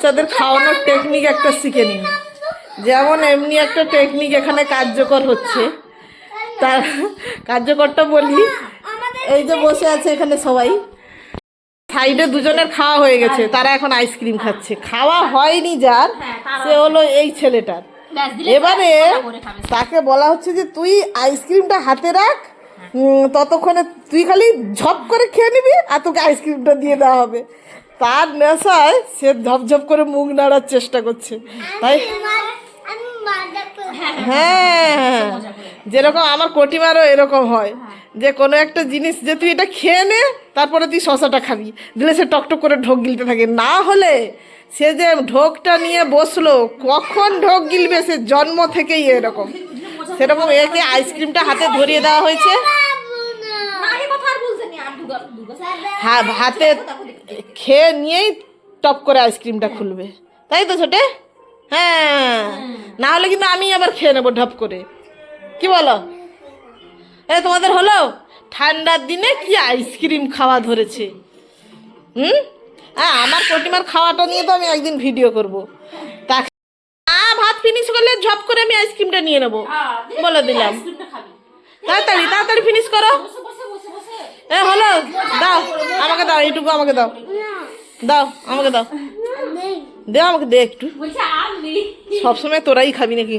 বাচ্চাদের খাওয়ানোর টেকনিক একটা শিখে নিন। যেমন এমনি একটা টেকনিক এখানে কার্যকর হচ্ছে, তার কার্যকরটা বলি। এই যে বসে আছে এখানে সবাই, সাইডে দুজনের খাওয়া হয়ে গেছে, তারা এখন আইসক্রিম খাচ্ছে। খাওয়া হয়নি যার, সে হলো এই ছেলেটার। এবারে তাকে বলা হচ্ছে যে তুই আইসক্রিমটা হাতে রাখ, ততক্ষণে তুই খালি ঝপ করে খেয়ে নিবি আর তোকে আইসক্রিমটা দিয়ে দেওয়া হবে। তার নেশায় সে ঝপঝপ করে মুখ নাড়ার চেষ্টা করছে। তাই হ্যাঁ, যেরকম আমার কটিমারও এরকম হয় যে কোনো একটা জিনিস যে তুই এটা খেয়ে নে, তারপরে তুই শশাটা খাবি, দিলে সে টকটক করে ঢোক গিলতে থাকে। না হলে সে যে ঢোকটা নিয়ে বসলো, কখন ঢোক গিলবে, সে জন্ম থেকেই এরকম। সেরকম একে আইসক্রিমটা হাতে ধরিয়ে দেওয়া হয়েছে, হ্যাঁ হাতে খেয়ে নিয়েই টপ করে আইসক্রিমটা খুলবে, তাই তো ছোটে? হ্যাঁ, না হলে কিন্তু আমি আবার খেয়ে নেবো ঢপ করে। কি বলো? তোমাদের হলো ঠান্ডার দিনে কি আইসক্রিম খাওয়া ধরেছে। হ্যাঁ, আমার প্রতিমার খাওয়াটা নিয়ে তো আমি একদিন ভিডিও করবো। তা ভাত ফিনিশ করলে ঝপ করে আমি আইসক্রিমটা নিয়ে নেবো, বলে দিলাম। তাড়াতাড়ি তাড়াতাড়ি ফিনিশ করো। হলো, দাও আমাকে, দাও এইটুকু আমাকে দাও, দাও আমাকে দাও, দে আমাকে দে একটু। সবসময় তোরাই খাবি নাকি?